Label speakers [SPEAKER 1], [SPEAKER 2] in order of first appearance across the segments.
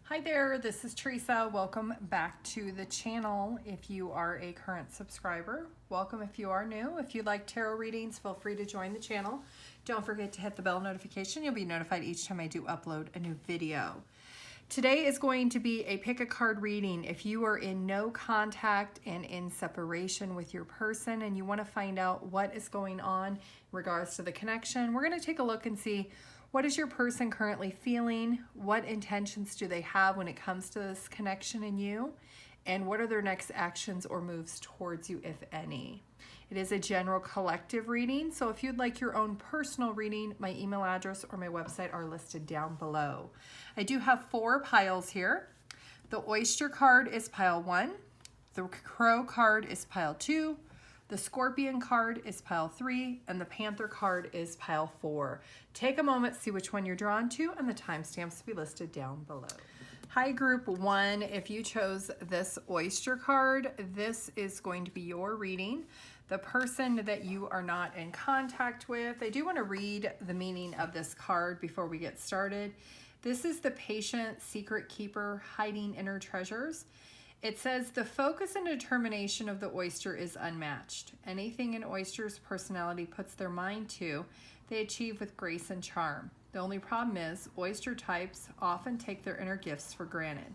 [SPEAKER 1] Hi there, this is Teresa. Welcome back to the channel. If you are a current subscriber, welcome. If you are new, if you like tarot readings, feel free to join the channel. Don't forget to hit the bell notification. You'll be notified each time I do upload a new video. Today is going to be a pick a card reading. If you are in no contact and in separation with your person and you want to find out what is going on in regards to the connection, we're going to take a look and see what is your person currently feeling, what intentions do they have when it comes to this connection in you, and what are their next actions or moves towards you, if any. It is a general collective reading, so if you'd like your own personal reading, my email address or my website are listed down below. I do have 4 piles here. The oyster card is pile 1, the crow card is pile 2, the scorpion card is pile 3, and the panther card is pile 4. Take a moment, see which one you're drawn to, and the timestamps will be listed down below. Hi, group 1. If you chose this oyster card, this is going to be your reading. The person that you are not in contact with, I do want to read the meaning of this card before we get started. This is the patient secret keeper hiding inner treasures. It says, the focus and determination of the oyster is unmatched. Anything an oyster's personality puts their mind to, they achieve with grace and charm. The only problem is, oyster types often take their inner gifts for granted.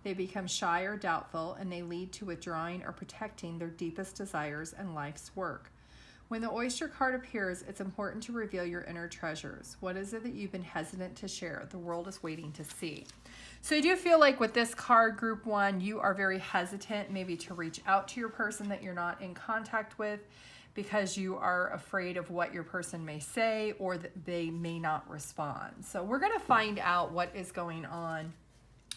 [SPEAKER 1] They become shy or doubtful, and they lead to withdrawing or protecting their deepest desires and life's work. When the oyster card appears, it's important to reveal your inner treasures. What is it that you've been hesitant to share? The world is waiting to see. So I do feel like with this card, group 1, you are very hesitant maybe to reach out to your person that you're not in contact with because you are afraid of what your person may say or that they may not respond. So we're going to find out what is going on.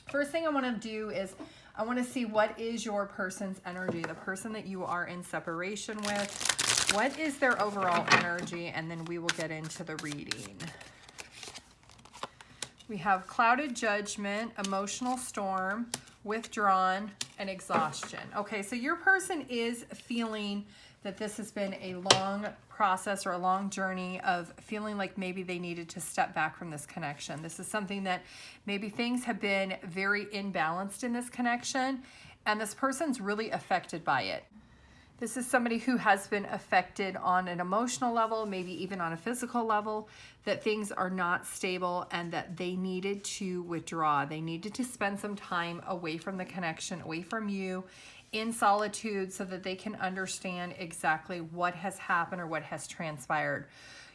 [SPEAKER 1] First thing I want to do is I want to see what is your person's energy, the person that you are in separation with. What is their overall energy? And then we will get into the reading. We have clouded judgment, emotional storm, withdrawn, and exhaustion. Okay, so your person is feeling that this has been a long process or a long journey of feeling like maybe they needed to step back from this connection. This is something that maybe things have been very imbalanced in this connection, and this person's really affected by it. This is somebody who has been affected on an emotional level, maybe even on a physical level, that things are not stable and that they needed to withdraw. They needed to spend some time away from the connection, away from you, in solitude, so that they can understand exactly what has happened or what has transpired.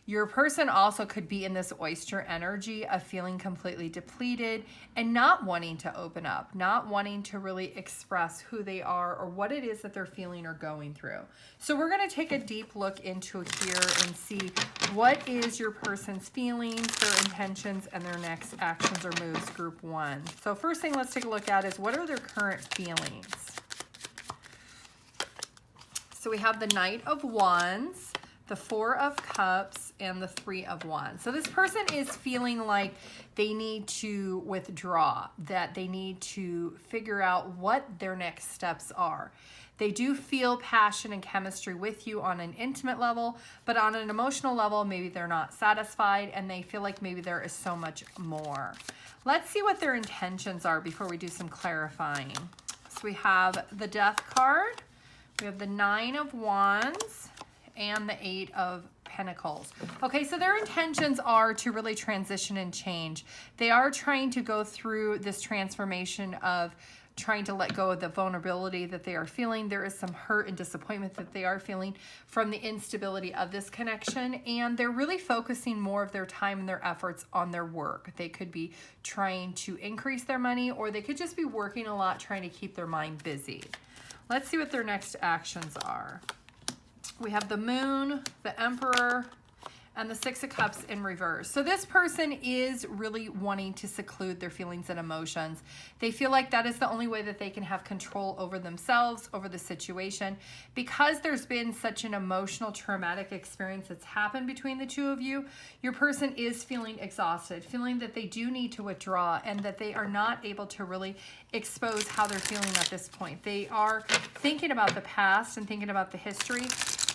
[SPEAKER 1] Your person also could be in this oyster energy of feeling completely depleted and not wanting to open up, not wanting to really express who they are or what it is that they're feeling or going through. So we're going to take a deep look into here and see what is your person's feelings, their intentions, and their next actions or moves, group 1. So first thing let's take a look at is what are their current feelings? So we have the Knight of Wands, the 4 of Cups, and the 3 of Wands. So this person is feeling like they need to withdraw, that they need to figure out what their next steps are. They do feel passion and chemistry with you on an intimate level, but on an emotional level, maybe they're not satisfied and they feel like maybe there is so much more. Let's see what their intentions are before we do some clarifying. So we have the Death card, we have the 9 of Wands, and the 8 of Pentacles. Okay, so their intentions are to really transition and change. They are trying to go through this transformation of trying to let go of the vulnerability that they are feeling. There is some hurt and disappointment that they are feeling from the instability of this connection, and they're really focusing more of their time and their efforts on their work. They could be trying to increase their money, or they could just be working a lot trying to keep their mind busy. Let's see what their next actions are. We have the Moon, the Emperor, and the 6 of Cups in reverse. So this person is really wanting to seclude their feelings and emotions. They feel like that is the only way that they can have control over themselves, over the situation. Because there's been such an emotional, traumatic experience that's happened between the two of you, your person is feeling exhausted, feeling that they do need to withdraw and that they are not able to really expose how they're feeling at this point. They are thinking about the past and thinking about the history,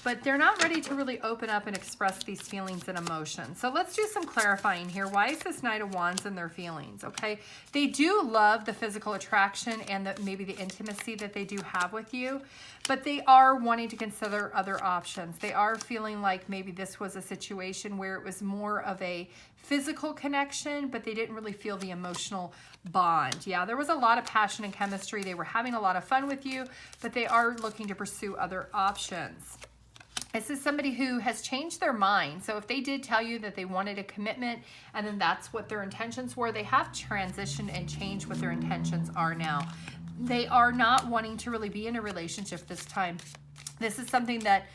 [SPEAKER 1] but they're not ready to really open up and express these feelings and emotions. So let's do some clarifying here. Why is this Knight of Wands in their feelings? Okay, they do love the physical attraction and maybe the intimacy that they do have with you, but they are wanting to consider other options. They are feeling like maybe this was a situation where it was more of a physical connection, but they didn't really feel the emotional bond. Yeah, there was a lot of passion and chemistry. They were having a lot of fun with you, but they are looking to pursue other options. This is somebody who has changed their mind. So if they did tell you that they wanted a commitment and then that's what their intentions were, they have transitioned and changed what their intentions are now. They are not wanting to really be in a relationship this time. This is something that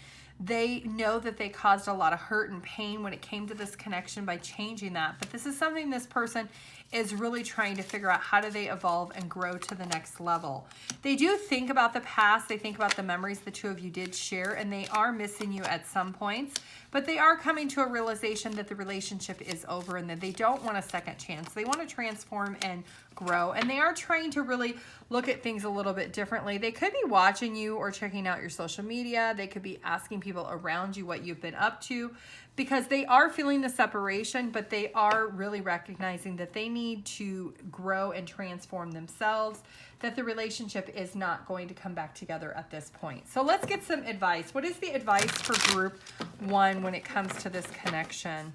[SPEAKER 1] they know that they caused a lot of hurt and pain when it came to this connection by changing that. But this is something this person is really trying to figure out, how do they evolve and grow to the next level. They do think about the past. They think about the memories the two of you did share, and they are missing you at some points. But they are coming to a realization that the relationship is over and that they don't want a second chance. They want to transform and grow. And they are trying to really look at things a little bit differently. They could be watching you or checking out your social media. They could be asking people around you what you've been up to, because they are feeling the separation, but they are really recognizing that they need to grow and transform themselves, that the relationship is not going to come back together at this point. So let's get some advice. What is the advice for group 1 when it comes to this connection?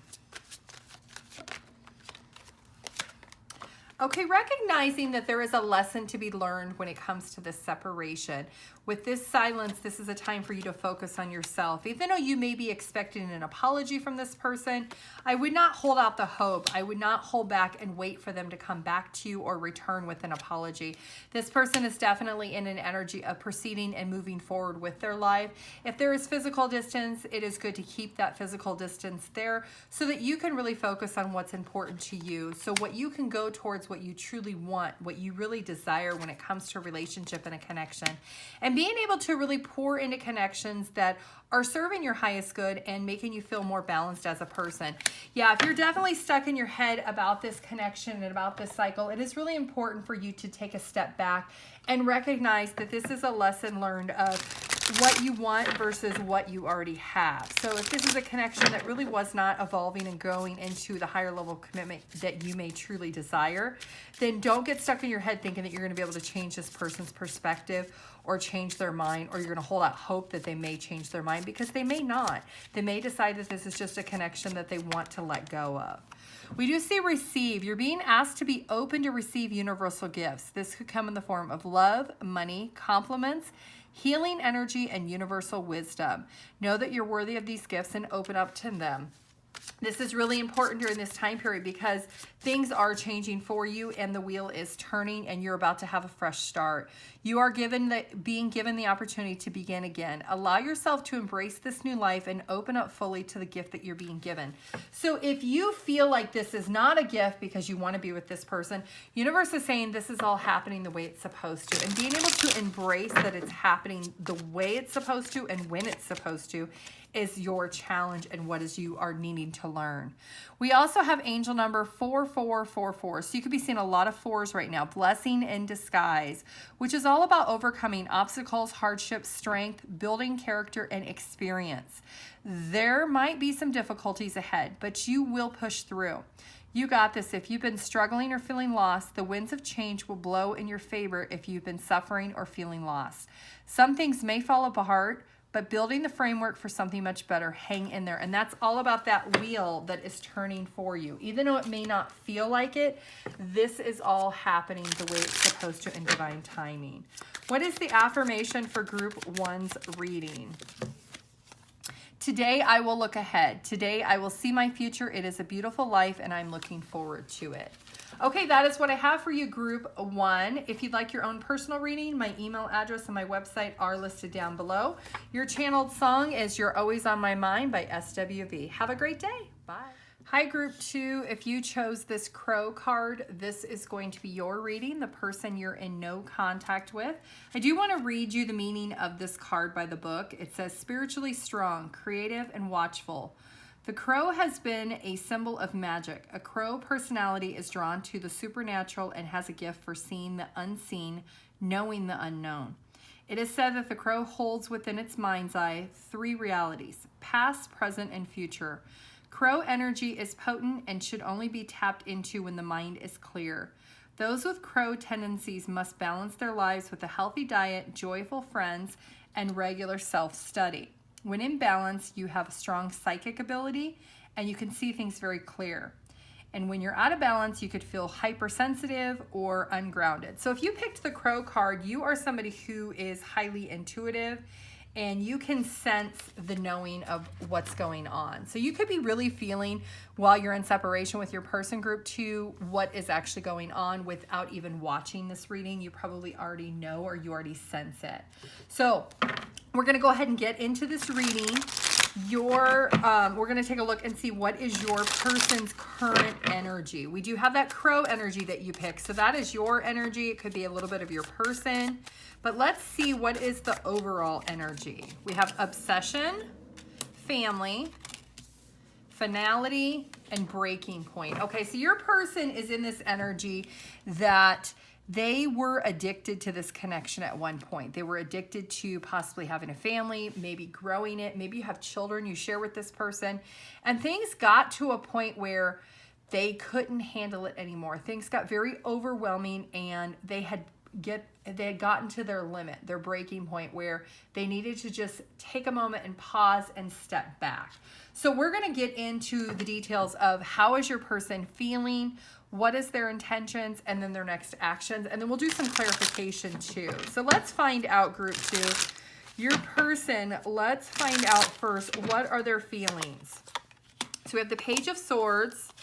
[SPEAKER 1] Okay, recognizing that there is a lesson to be learned when it comes to this separation. With this silence, this is a time for you to focus on yourself. Even though you may be expecting an apology from this person, I would not hold out the hope. I would not hold back and wait for them to come back to you or return with an apology. This person is definitely in an energy of proceeding and moving forward with their life. If there is physical distance, it is good to keep that physical distance there so that you can really focus on what's important to you. So what you can go towards, what you truly want, what you really desire when it comes to a relationship and a connection. And being able to really pour into connections that are serving your highest good and making you feel more balanced as a person. Yeah, if you're definitely stuck in your head about this connection and about this cycle, it is really important for you to take a step back and recognize that this is a lesson learned of what you want versus what you already have. So if this is a connection that really was not evolving and growing into the higher level commitment that you may truly desire, then don't get stuck in your head thinking that you're going to be able to change this person's perspective or change their mind, or you're going to hold out hope that they may change their mind, because they may not. They may decide that this is just a connection that they want to let go of. We do see receive. You're being asked to be open to receive universal gifts. This could come in the form of love, money, compliments, healing energy, and universal wisdom. Know that you're worthy of these gifts and open up to them. This is really important during this time period because things are changing for you and the wheel is turning and you're about to have a fresh start. You are being given the opportunity to begin again. Allow yourself to embrace this new life and open up fully to the gift that you're being given. So if you feel like this is not a gift because you want to be with this person, universe is saying this is all happening the way it's supposed to. And being able to embrace that it's happening the way it's supposed to and when it's supposed to is your challenge and what is you are needing to learn. We also have angel number 4444. So you could be seeing a lot of fours right now. Blessing in disguise, which is all about overcoming obstacles, hardships, strength, building character, and experience. There might be some difficulties ahead, but you will push through. You got this. If you've been struggling or feeling lost, the winds of change will blow in your favor if you've been suffering or feeling lost. Some things may fall apart, but building the framework for something much better, hang in there. And that's all about that wheel that is turning for you. Even though it may not feel like it, this is all happening the way it's supposed to in divine timing. What is the affirmation for group 1's reading? Today I will look ahead. Today I will see my future. It is a beautiful life and I'm looking forward to it. Okay, that is what I have for you, group 1. If you'd like your own personal reading, my email address and my website are listed down below. Your channeled song is You're Always on My Mind by SWV. Have a great day. Bye. Hi, group 2. If you chose this crow card, this is going to be your reading, the person you're in no contact with. I do want to read you the meaning of this card by the book. It says, spiritually strong, creative, and watchful. The crow has been a symbol of magic. A crow personality is drawn to the supernatural and has a gift for seeing the unseen, knowing the unknown. It is said that the crow holds within its mind's eye 3 realities: past, present, and future. Crow energy is potent and should only be tapped into when the mind is clear. Those with crow tendencies must balance their lives with a healthy diet, joyful friends, and regular self-study. When in balance, you have a strong psychic ability and you can see things very clear. And when you're out of balance, you could feel hypersensitive or ungrounded. So if you picked the crow card, you are somebody who is highly intuitive and you can sense the knowing of what's going on. So you could be really feeling while you're in separation with your person group 2 what is actually going on without even watching this reading. You probably already know or you already sense it. So we're gonna go ahead and get into this reading. We're going to take a look and see what is your person's current energy. We do have that crow energy that you pick. So that is your energy. It could be a little bit of your person. But let's see what is the overall energy. We have obsession, family, finality, and breaking point. Okay, so your person is in this energy that they were addicted to this connection at one point. They were addicted to possibly having a family, maybe growing it. Maybe you have children you share with this person. And things got to a point where they couldn't handle it anymore. Things got very overwhelming and they had gotten to their limit, their breaking point, where they needed to just take a moment and pause and step back. So we're going to get into the details of how is your person feeling, what is their intentions, and then their next actions. And then we'll do some clarification too. So let's find out, group 2, your person. Let's find out first, what are their feelings? So we have the Page of Swords,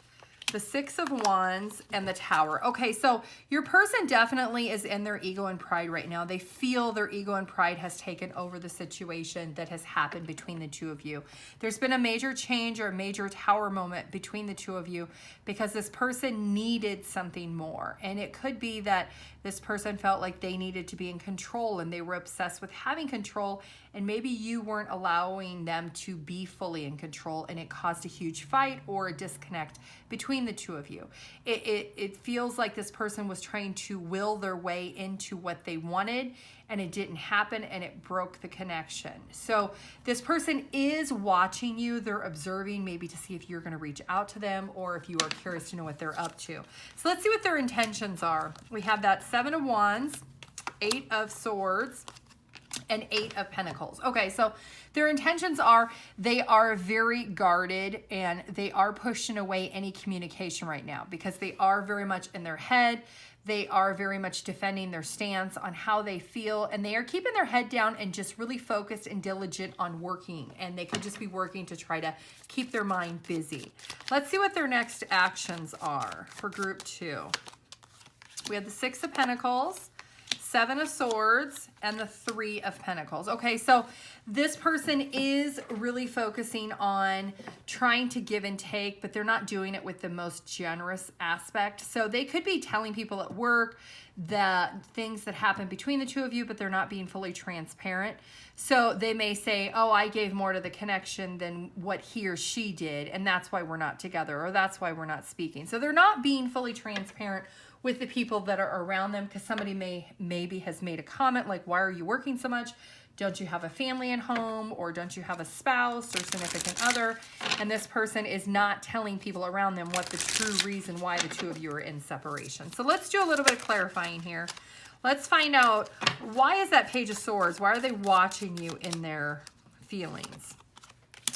[SPEAKER 1] the Six of Wands, and the Tower. Okay, so your person definitely is in their ego and pride right now. They feel their ego and pride has taken over the situation that has happened between the two of you. There's been a major change or a major tower moment between the two of you because this person needed something more. And it could be that this person felt like they needed to be in control and they were obsessed with having control, and maybe you weren't allowing them to be fully in control, and it caused a huge fight or a disconnect between the two of you. It feels like this person was trying to will their way into what they wanted, and it didn't happen, and it broke the connection. So this person is watching you. They're observing, maybe to see if you're going to reach out to them or if you are curious to know what they're up to. So let's see what their intentions are. We have that Seven of Wands, Eight of Swords, and Eight of Pentacles. Okay, so their intentions are they are very guarded and they are pushing away any communication right now because they are very much in their head. They are very much defending their stance on how they feel, and they are keeping their head down and just really focused and diligent on working, and they could just be working to try to keep their mind busy. Let's see what their next actions are for group 2. We have the Six of Pentacles, Seven of Swords, and the Three of Pentacles. Okay, so this person is really focusing on trying to give and take, but they're not doing it with the most generous aspect. So they could be telling people at work that things that happen between the two of you, but they're not being fully transparent. So they may say, oh, I gave more to the connection than what he or she did, and that's why we're not together, or that's why we're not speaking. So they're not being fully transparent with the people that are around them, because somebody maybe has made a comment like, why are you working so much? Don't you have a family at home, or don't you have a spouse or significant other? And this person is not telling people around them what the true reason why the two of you are in separation. So let's do a little bit of clarifying here. Let's find out, why is that Page of Swords? Why are they watching you in their feelings?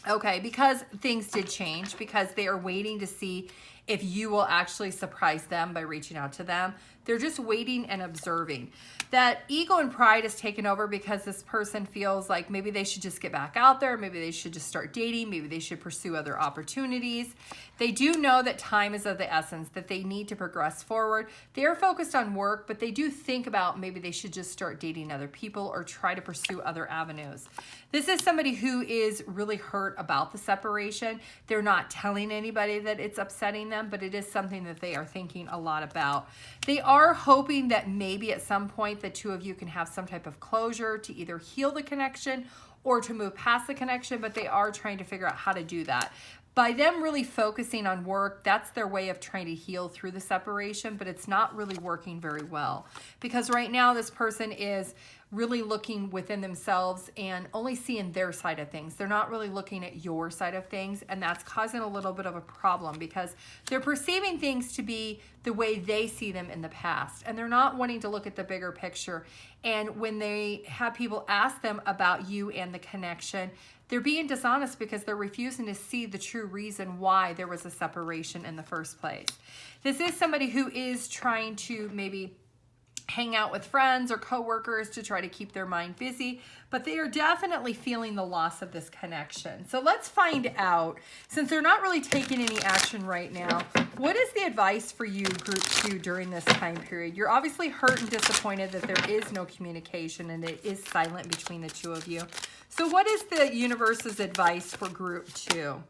[SPEAKER 1] Okay, because things did change, because they are waiting to see if you will actually surprise them by reaching out to them. They're just waiting and observing. That ego and pride is taken over because this person feels like maybe they should just get back out there. Maybe they should just start dating. Maybe they should pursue other opportunities. They do know that time is of the essence, that they need to progress forward. They are focused on work, but they do think about maybe they should just start dating other people or try to pursue other avenues. This is somebody who is really hurt about the separation. They're not telling anybody that it's upsetting them, but it is something that they are thinking a lot about. They are hoping that maybe at some point the two of you can have some type of closure to either heal the connection or to move past the connection, but they are trying to figure out how to do that. By them really focusing on work, that's their way of trying to heal through the separation, but it's not really working very well. Because right now this person is really looking within themselves and only seeing their side of things. They're not really looking at your side of things, and that's causing a little bit of a problem because they're perceiving things to be the way they see them in the past, and they're not wanting to look at the bigger picture. And when they have people ask them about you and the connection, they're being dishonest because they're refusing to see the true reason why there was a separation in the first place. This is somebody who is trying to maybe hang out with friends or coworkers to try to keep their mind busy, but they are definitely feeling the loss of this connection. So let's find out, since they're not really taking any action right now, what is the advice for you, group 2, during this time period? You're obviously hurt and disappointed that there is no communication and it is silent between the two of you. So what is the universe's advice for group 2?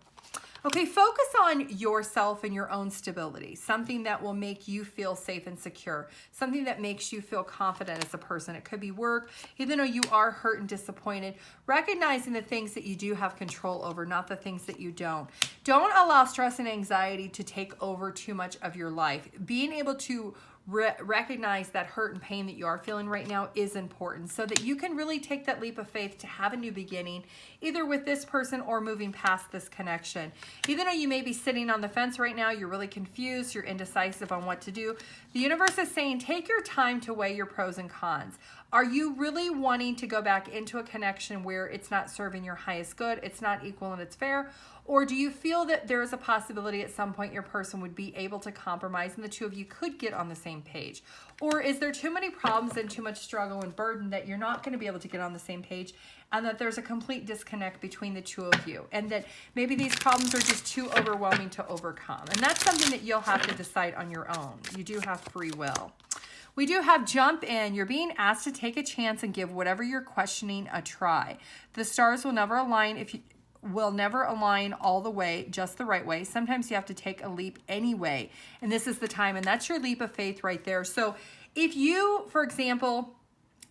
[SPEAKER 1] Okay, focus on yourself and your own stability, something that will make you feel safe and secure, something that makes you feel confident as a person. It could be work, even though you are hurt and disappointed, recognizing the things that you do have control over, not the things that you don't. Don't allow stress and anxiety to take over too much of your life. Being able to recognize that hurt and pain that you are feeling right now is important so that you can really take that leap of faith to have a new beginning, either with this person or moving past this connection. Even though you may be sitting on the fence right now, you're really confused, you're indecisive on what to do, the universe is saying take your time to weigh your pros and cons. Are you really wanting to go back into a connection where it's not serving your highest good, it's not equal and it's fair? Or do you feel that there is a possibility at some point your person would be able to compromise and the two of you could get on the same page? Or is there too many problems and too much struggle and burden that you're not going to be able to get on the same page, and that there's a complete disconnect between the two of you, and that maybe these problems are just too overwhelming to overcome? And that's something that you'll have to decide on your own. You do have free will. We do have jump in. You're being asked to take a chance and give whatever you're questioning a try. The stars will never align will never align all the way, just the right way. Sometimes you have to take a leap anyway, and this is the time, and that's your leap of faith right there. So if you, for example,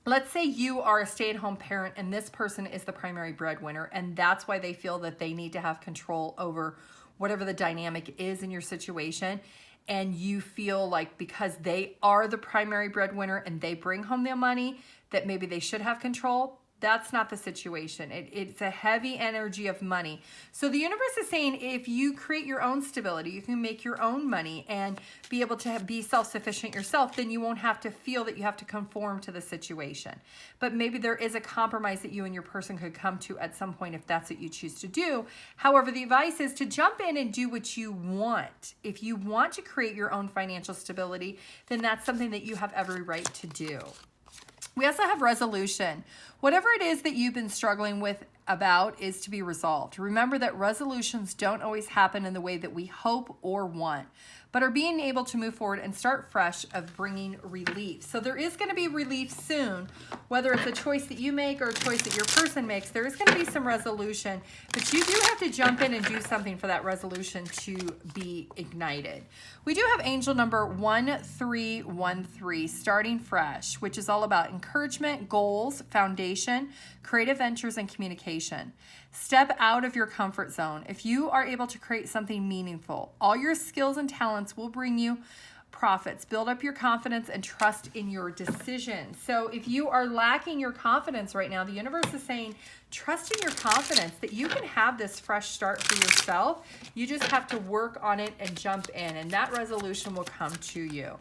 [SPEAKER 1] let's say you are a stay-at-home parent and this person is the primary breadwinner, and that's why they feel that they need to have control over whatever the dynamic is in your situation, and you feel like because they are the primary breadwinner and they bring home the money, that maybe they should have control. That's not the situation. It's a heavy energy of money. So the universe is saying if you create your own stability, you can make your own money and be able to be self-sufficient yourself, then you won't have to feel that you have to conform to the situation. But maybe there is a compromise that you and your person could come to at some point if that's what you choose to do. However, the advice is to jump in and do what you want. If you want to create your own financial stability, then that's something that you have every right to do. We also have resolution. Whatever it is that you've been struggling with about is to be resolved. Remember that resolutions don't always happen in the way that we hope or want, but are being able to move forward and start fresh of bringing relief. So there is going to be relief soon, whether it's a choice that you make or a choice that your person makes. There is going to be some resolution, but you do have to jump in and do something for that resolution to be ignited. We do have angel number 1313, starting fresh, which is all about encouragement, goals, foundation, creative ventures, and communication. Step out of your comfort zone. If you are able to create something meaningful, all your skills and talents will bring you profits. Build up your confidence and trust in your decisions. So if you are lacking your confidence right now, the universe is saying, trust in your confidence that you can have this fresh start for yourself. You just have to work on it and jump in, and that resolution will come to you.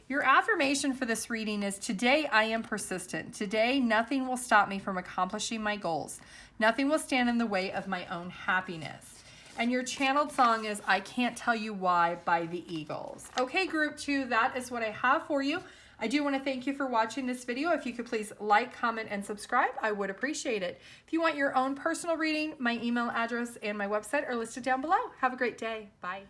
[SPEAKER 1] Your affirmation for this reading is, today I am persistent. Today nothing will stop me from accomplishing my goals. Nothing will stand in the way of my own happiness. And your channeled song is I Can't Tell You Why by the Eagles. Okay, group 2, that is what I have for you. I do want to thank you for watching this video. If you could please like, comment, and subscribe, I would appreciate it. If you want your own personal reading, my email address and my website are listed down below. Have a great day. Bye.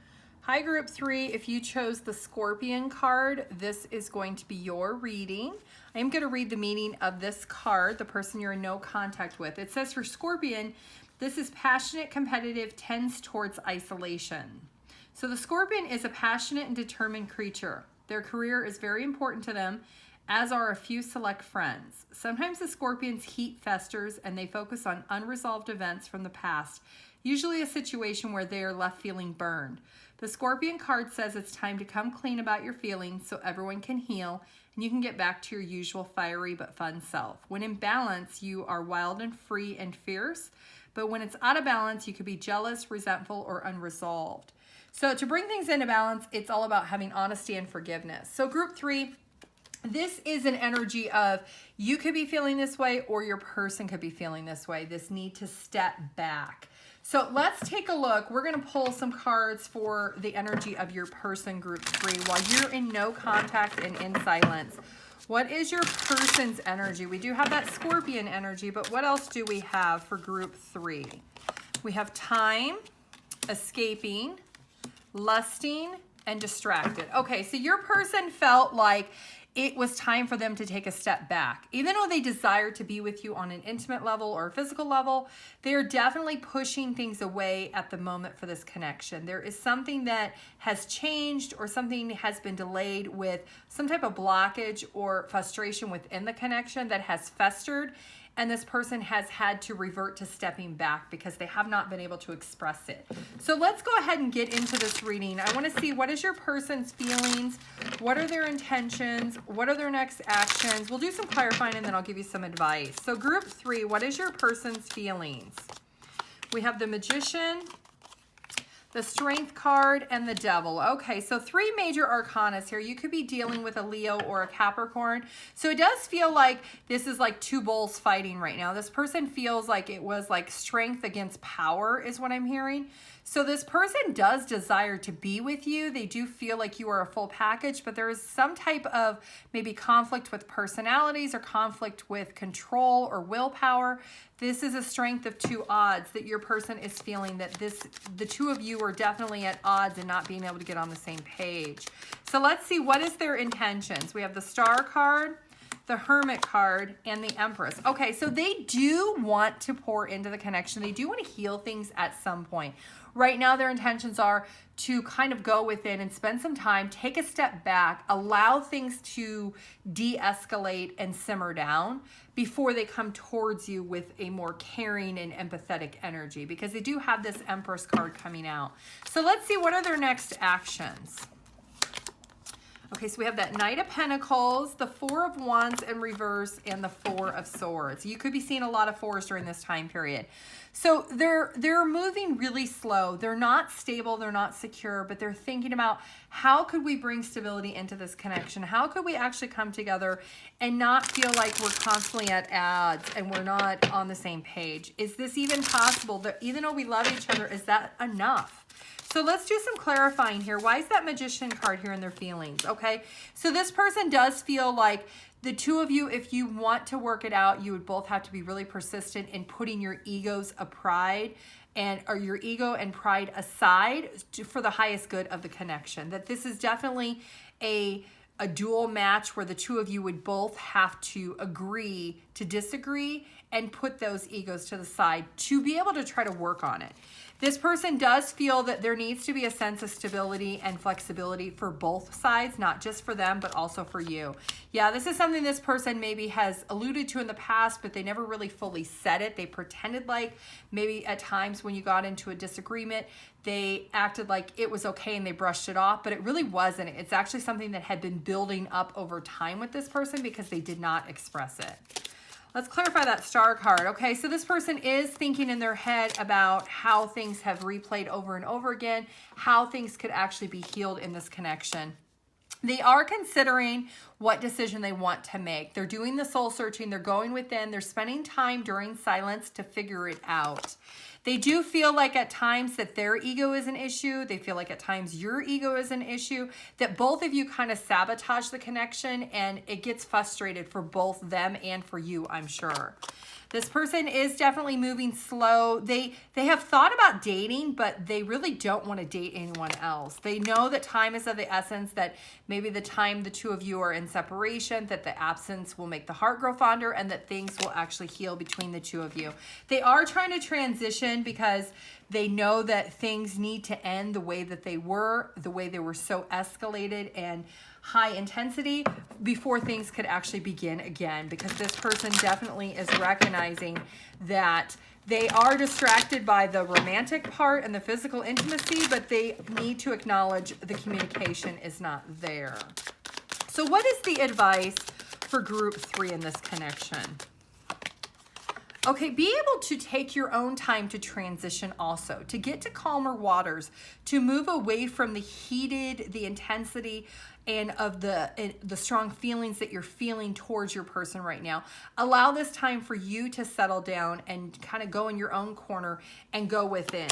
[SPEAKER 1] Hi, group 3. If you chose the Scorpion card, this is going to be your reading. I am going to read the meaning of this card, the person you're in no contact with. It says for Scorpion, this is passionate, competitive, tends towards isolation. So the Scorpion is a passionate and determined creature. Their career is very important to them, as are a few select friends. Sometimes the Scorpion's heat festers and they focus on unresolved events from the past, usually a situation where they are left feeling burned. The Scorpion card says it's time to come clean about your feelings so everyone can heal and you can get back to your usual fiery but fun self. When in balance, you are wild and free and fierce, but when it's out of balance, you could be jealous, resentful, or unresolved. So to bring things into balance, it's all about having honesty and forgiveness. So group 3, this is an energy of you could be feeling this way or your person could be feeling this way, this need to step back. So let's take a look. We're going to pull some cards for the energy of your person, group 3, while you're in no contact and in silence. What is your person's energy? We do have that Scorpion energy, but what else do we have for group 3? We have time, escaping, lusting, and distracted. Okay, so your person felt like it was time for them to take a step back. Even though they desire to be with you on an intimate level or a physical level, they're definitely pushing things away at the moment for this connection. There is something that has changed or something has been delayed with some type of blockage or frustration within the connection that has festered, and this person has had to revert to stepping back because they have not been able to express it. So let's go ahead and get into this reading. I want to see, what is your person's feelings? What are their intentions? What are their next actions? We'll do some clarifying and then I'll give you some advice. So group 3, what is your person's feelings? We have the Magician, the Strength card, and the Devil. Okay, so 3 major arcanas here. You could be dealing with a Leo or a Capricorn. So it does feel like this is like 2 bulls fighting right now. This person feels like it was like strength against power is what I'm hearing. So this person does desire to be with you. They do feel like you are a full package, but there is some type of maybe conflict with personalities or conflict with control or willpower. This is a strength of 2 odds that your person is feeling that the 2 of you are definitely at odds and not being able to get on the same page. So let's see, what is their intentions? We have the Star card, the Hermit card, and the Empress. Okay, so they do want to pour into the connection. They do want to heal things at some point. Right now, their intentions are to kind of go within and spend some time, take a step back, allow things to de-escalate and simmer down before they come towards you with a more caring and empathetic energy, because they do have this Empress card coming out. So let's see, what are their next actions? Okay, so we have that Knight of Pentacles, the 4 of Wands in reverse, and the 4 of Swords. You could be seeing a lot of 4s during this time period. So they're moving really slow. They're not stable, they're not secure, but they're thinking about how could we bring stability into this connection? How could we actually come together and not feel like we're constantly at odds and we're not on the same page? Is this even possible? That even though we love each other, is that enough? So let's do some clarifying here. Why is that Magician card here in their feelings? Okay, so this person does feel like the 2 of you, if you want to work it out, you would both have to be really persistent in putting your egos or your ego and pride aside for the highest good of the connection. That this is definitely a dual match where the 2 of you would both have to agree to disagree and put those egos to the side to be able to try to work on it. This person does feel that there needs to be a sense of stability and flexibility for both sides, not just for them, but also for you. Yeah, this is something this person maybe has alluded to in the past, but they never really fully said it. They pretended like maybe at times when you got into a disagreement, they acted like it was okay and they brushed it off, but it really wasn't. It's actually something that had been building up over time with this person because they did not express it. Let's clarify that Star card. Okay, so this person is thinking in their head about how things have replayed over and over again, how things could actually be healed in this connection. They are considering what decision they want to make. They're doing the soul searching. They're going within. They're spending time during silence to figure it out. They do feel like at times that their ego is an issue. They feel like at times your ego is an issue, that both of you kind of sabotage the connection and it gets frustrated for both them and for you, I'm sure. This person is definitely moving slow. They have thought about dating, but they really don't want to date anyone else. They know that time is of the essence, that maybe the time the 2 of you are in separation, that the absence will make the heart grow fonder and that things will actually heal between the 2 of you. They are trying to transition because they know that things need to end the way that they were so escalated and high intensity before things could actually begin again, because this person definitely is recognizing that they are distracted by the romantic part and the physical intimacy, but they need to acknowledge the communication is not there. So what is the advice for group 3 in this connection? Okay, be able to take your own time to transition also, to get to calmer waters, to move away from the heated, the intensity, and of the strong feelings that you're feeling towards your person right now. Allow this time for you to settle down and kind of go in your own corner and go within.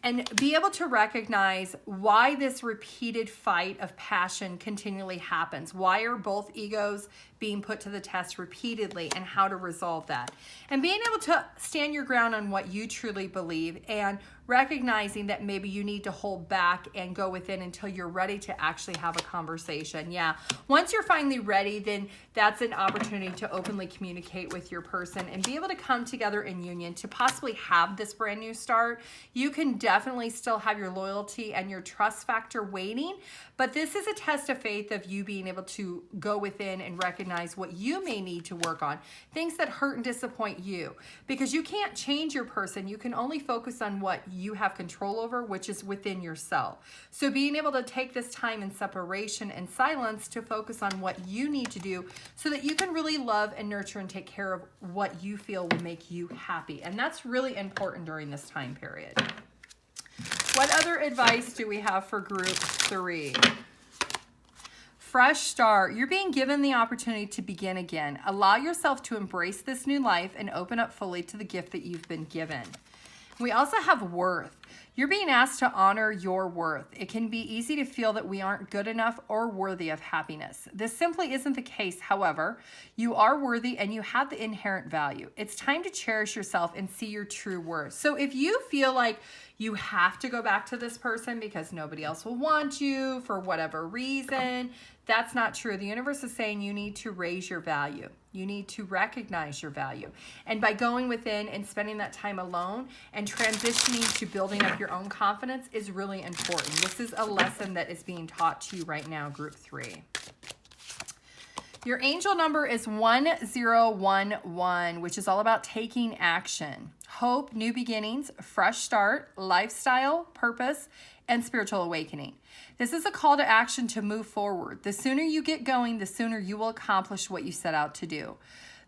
[SPEAKER 1] And be able to recognize why this repeated fight of passion continually happens. Why are both egos being put to the test repeatedly, and how to resolve that. And being able to stand your ground on what you truly believe, and recognizing that maybe you need to hold back and go within until you're ready to actually have a conversation. Yeah, once you're finally ready, then that's an opportunity to openly communicate with your person and be able to come together in union to possibly have this brand new start. You can definitely still have your loyalty and your trust factor waiting, but this is a test of faith of you being able to go within and recognize what you may need to work on, things that hurt and disappoint you, because you can't change your person. You can only focus on what you have control over, which is within yourself. So being able to take this time in separation and silence to focus on what you need to do so that you can really love and nurture and take care of what you feel will make you happy. And that's really important during this time period. What other advice do we have for group 3? Fresh start. You're being given the opportunity to begin again. Allow yourself to embrace this new life and open up fully to the gift that you've been given. We also have worth. You're being asked to honor your worth. It can be easy to feel that we aren't good enough or worthy of happiness. This simply isn't the case. However, you are worthy and you have the inherent value. It's time to cherish yourself and see your true worth. So if you feel like you have to go back to this person because nobody else will want you for whatever reason, that's not true. The universe is saying you need to raise your value. You need to recognize your value. And by going within and spending that time alone and transitioning to building up your own confidence is really important. This is a lesson that is being taught to you right now, group 3. Your angel number is 1011, which is all about taking action. Hope, new beginnings, fresh start, lifestyle, purpose, and spiritual awakening. This is a call to action to move forward. The sooner you get going, the sooner you will accomplish what you set out to do.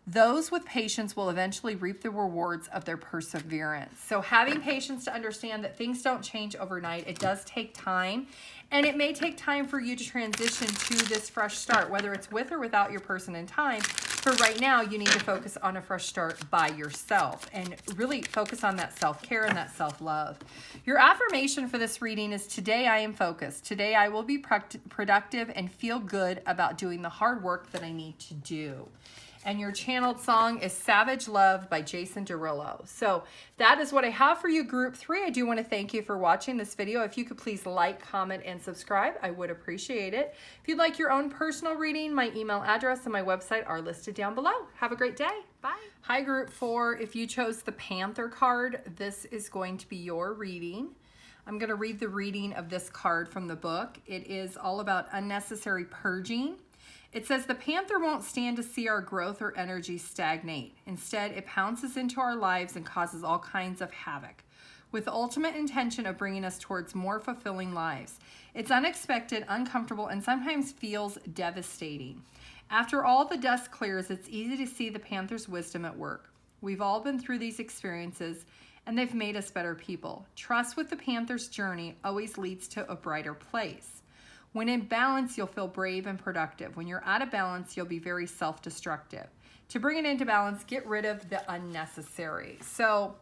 [SPEAKER 1] Those with patience will eventually reap the rewards of their perseverance. So having patience to understand that things don't change overnight. It does take time, and it may take time for you to transition to this fresh start, whether it's with or without your person in time. But right now, you need to focus on a fresh start by yourself and really focus on that self-care and that self-love. Your affirmation for this reading is, today I am focused. Today I will be productive and feel good about doing the hard work that I need to do. And your channeled song is Savage Love by Jason Derulo. So that is what I have for you, group 3. I do want to thank you for watching this video. If you could please like, comment, and subscribe, I would appreciate it. If you'd like your own personal reading, my email address and my website are listed down below. Have a great day. Bye. Hi, group 4. If you chose the Panther card, this is going to be your reading. I'm going to read the reading of this card from the book. It is all about unnecessary purging. It says, the panther won't stand to see our growth or energy stagnate. Instead, it pounces into our lives and causes all kinds of havoc, with the ultimate intention of bringing us towards more fulfilling lives. It's unexpected, uncomfortable, and sometimes feels devastating. After all the dust clears, it's easy to see the panther's wisdom at work. We've all been through these experiences, and they've made us better people. Trust with the panther's journey always leads to a brighter place. When in balance, you'll feel brave and productive. When you're out of balance, you'll be very self-destructive. To bring it into balance, get rid of the unnecessary. So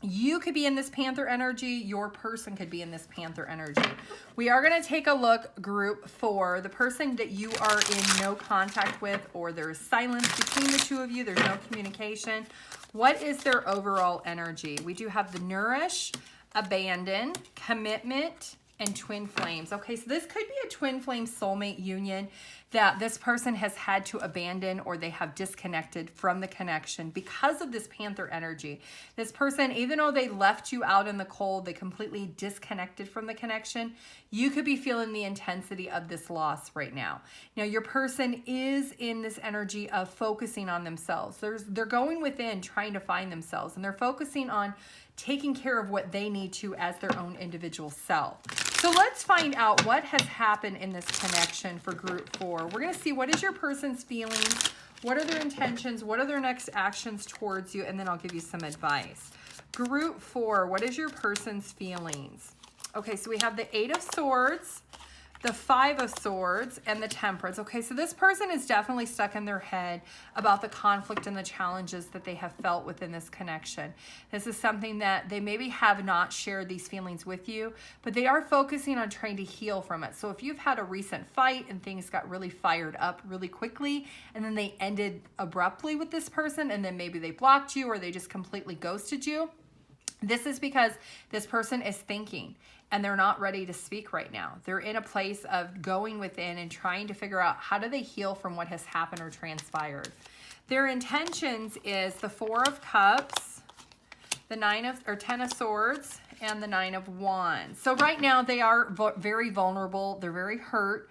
[SPEAKER 1] you could be in this panther energy. Your person could be in this panther energy. We are going to take a look, group 4, the person that you are in no contact with, or there's silence between the two of you. There's no communication. What is their overall energy? We do have the nourish, abandon, commitment, and twin flames. Okay, so this could be a twin flame soulmate union. that this person has had to abandon or they have disconnected from the connection because of this Panther energy. This person, even though they left you out in the cold, they completely disconnected from the connection, you could be feeling the intensity of this loss right now. Now, your person is in this energy of focusing on themselves. They're going within, trying to find themselves, and they're focusing on taking care of what they need to as their own individual self. So let's find out what has happened in this connection for group 4. We're going to see what is your person's feelings, what are their intentions, what are their next actions towards you, and then I'll give you some advice. Group 4, what is your person's feelings? Okay, so we have the 8 of Swords, the 5 of Swords, and the Temperance. Okay, so this person is definitely stuck in their head about the conflict and the challenges that they have felt within this connection. This is something that they maybe have not shared these feelings with you, but they are focusing on trying to heal from it. So if you've had a recent fight and things got really fired up really quickly, and then they ended abruptly with this person, and then maybe they blocked you or they just completely ghosted you, this is because this person is thinking and they're not ready to speak right now. They're in a place of going within and trying to figure out how do they heal from what has happened or transpired. Their intentions is the 4 of Cups, the 10 of Swords, and the 9 of Wands. So right now they are very vulnerable. They're very hurt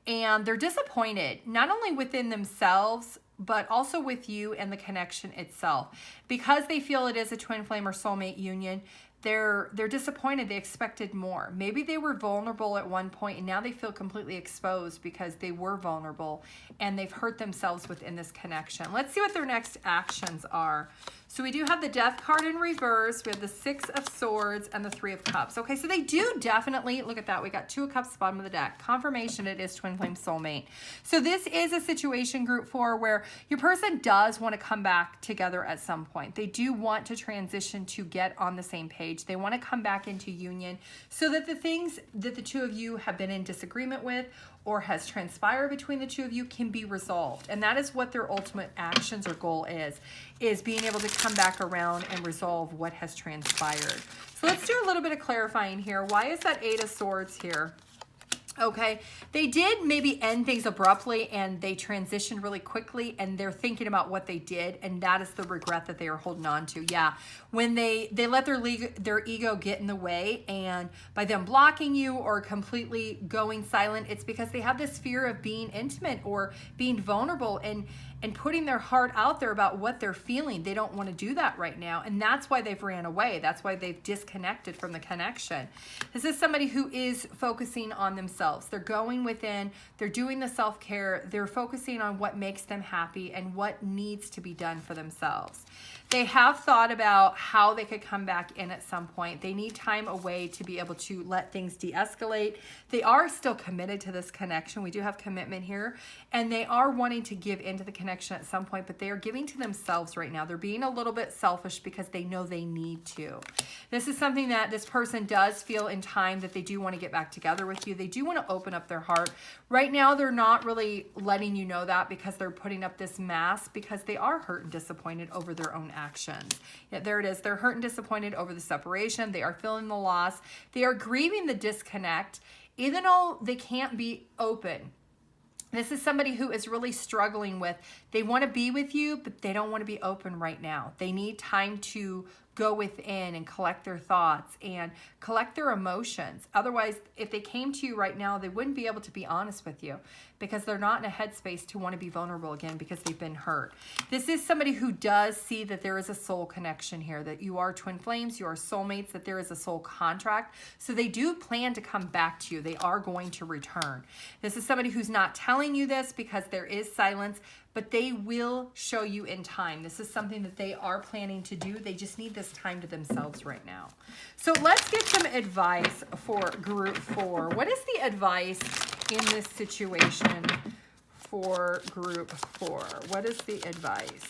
[SPEAKER 1] and they're disappointed, not only within themselves, but also with you and the connection itself. Because they feel it is a twin flame or soulmate union, they're disappointed. They expected more. Maybe they were vulnerable at one point and now they feel completely exposed because they were vulnerable and they've hurt themselves within this connection. Let's see what their next actions are. So we do have the Death card in reverse. We have the 6 of Swords and the 3 of Cups. Okay, so they do definitely, look at that. We got 2 of Cups, bottom of the deck. Confirmation it is twin flame soulmate. So this is a situation, group 4, where your person does want to come back together at some point. They do want to transition to get on the same page. They want to come back into union so that the things that the two of you have been in disagreement with or has transpired between the two of you can be resolved. And that is what their ultimate actions or goal is being able to come back around and resolve what has transpired. So let's do a little bit of clarifying here. Why is that 8 of Swords here? Okay, they did maybe end things abruptly and they transitioned really quickly and they're thinking about what they did, and that is the regret that they are holding on to. Yeah, when they let their ego get in the way, and by them blocking you or completely going silent, it's because they have this fear of being intimate or being vulnerable and putting their heart out there about what they're feeling. They don't want to do that right now, and that's why they've ran away. That's why they've disconnected from the connection. This is somebody who is focusing on themselves. They're going within, they're doing the self-care, they're focusing on what makes them happy and what needs to be done for themselves. They have thought about how they could come back in at some point. They need time away to be able to let things de-escalate. They are still committed to this connection. We do have commitment here. And they are wanting to give into the connection at some point, but they are giving to themselves right now. They're being a little bit selfish because they know they need to. This is something that this person does feel in time that they do want to get back together with you. They do want to open up their heart. Right now, they're not really letting you know that because they're putting up this mask because they are hurt and disappointed over their own actions. Yeah, there it is. They're hurt and disappointed over the separation. They are feeling the loss. They are grieving the disconnect, even though they can't be open. This is somebody who is really struggling with, they want to be with you, but they don't want to be open right now. They need time to go within and collect their thoughts and collect their emotions. Otherwise, if they came to you right now, they wouldn't be able to be honest with you because they're not in a headspace to want to be vulnerable again because they've been hurt. This is somebody who does see that there is a soul connection here, that you are twin flames, you are soulmates, that there is a soul contract. So they do plan to come back to you. They are going to return. This is somebody who's not telling you this because there is silence, but they will show you in time. This is something that they are planning to do. They just need this time to themselves right now. So let's get some advice for group 4. What is the advice in this situation for group 4? What is the advice?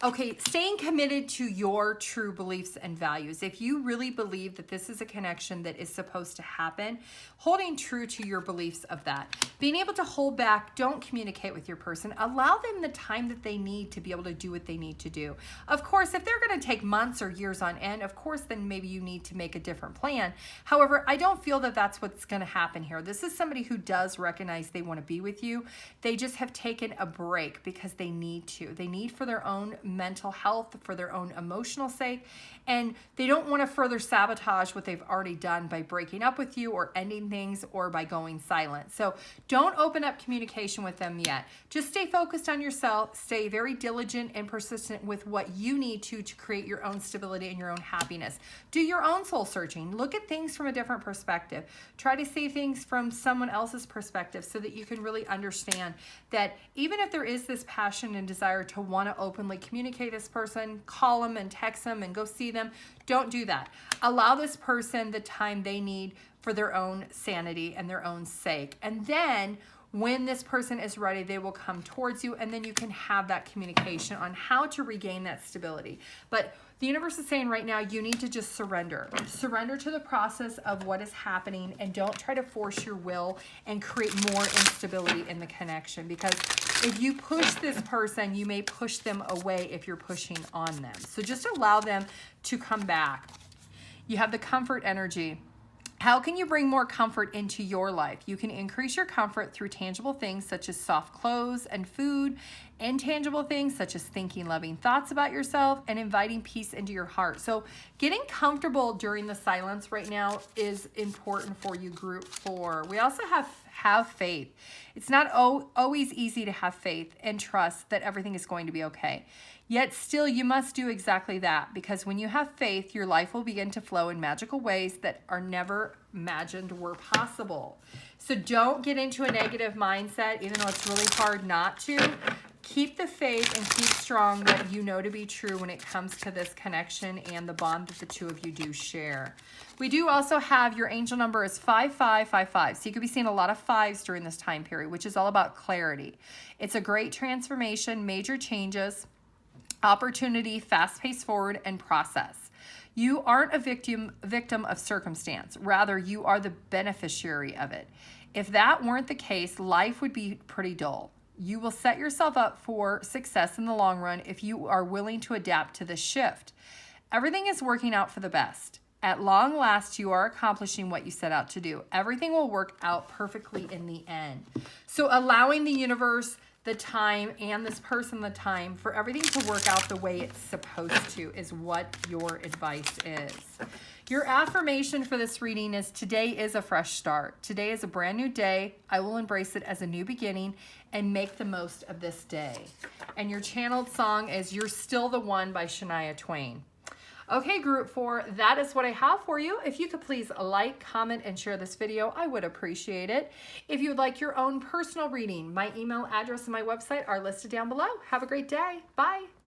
[SPEAKER 1] Okay, staying committed to your true beliefs and values. If you really believe that this is a connection that is supposed to happen, holding true to your beliefs of that. Being able to hold back, don't communicate with your person. Allow them the time that they need to be able to do what they need to do. Of course, if they're going to take months or years on end, of course, then maybe you need to make a different plan. However, I don't feel that that's what's going to happen here. This is somebody who does recognize they want to be with you. They just have taken a break because they need to. They need for their own mental health, for their own emotional sake, and they don't want to further sabotage what they've already done by breaking up with you or ending things or by going silent. So don't open up communication with them yet. Just stay focused on yourself, stay very diligent and persistent with what you need to create your own stability and your own happiness. Do your own soul searching. Look at things from a different perspective. Try to see things from someone else's perspective so that you can really understand that even if there is this passion and desire to want to openly communicate this person, call them and text them and go see them, don't do that. Allow this person the time they need for their own sanity and their own sake. And then when this person is ready, they will come towards you, and then you can have that communication on how to regain that stability. But the universe is saying right now, you need to just surrender. Surrender to the process of what is happening, and don't try to force your will and create more instability in the connection, because if you push this person, you may push them away if you're pushing on them. So just allow them to come back. You have the comfort energy. How can you bring more comfort into your life? You can increase your comfort through tangible things such as soft clothes and food, intangible things such as thinking loving thoughts about yourself and inviting peace into your heart. So getting comfortable during the silence right now is important for you, group 4. We also have faith. It's not always easy to have faith and trust that everything is going to be okay. Yet still, you must do exactly that, because when you have faith, your life will begin to flow in magical ways that are never imagined were possible. So don't get into a negative mindset, even though it's really hard not to. Keep the faith and keep strong what you know to be true when it comes to this connection and the bond that the two of you do share. We do also have your angel number is 5555. So you could be seeing a lot of fives during this time period, which is all about clarity. It's a great transformation, major changes, opportunity, fast-paced forward, and process. You aren't a victim of circumstance. Rather, you are the beneficiary of it. If that weren't the case, life would be pretty dull. You will set yourself up for success in the long run if you are willing to adapt to this shift. Everything is working out for the best. At long last, you are accomplishing what you set out to do. Everything will work out perfectly in the end. So allowing the universe the time and this person the time for everything to work out the way it's supposed to is what your advice is. Your affirmation for this reading is today is a fresh start. Today is a brand new day. I will embrace it as a new beginning and make the most of this day. And your channeled song is You're Still the One by Shania Twain. Okay, group 4, that is what I have for you. If you could please like, comment, and share this video, I would appreciate it. If you would like your own personal reading, my email address and my website are listed down below. Have a great day. Bye.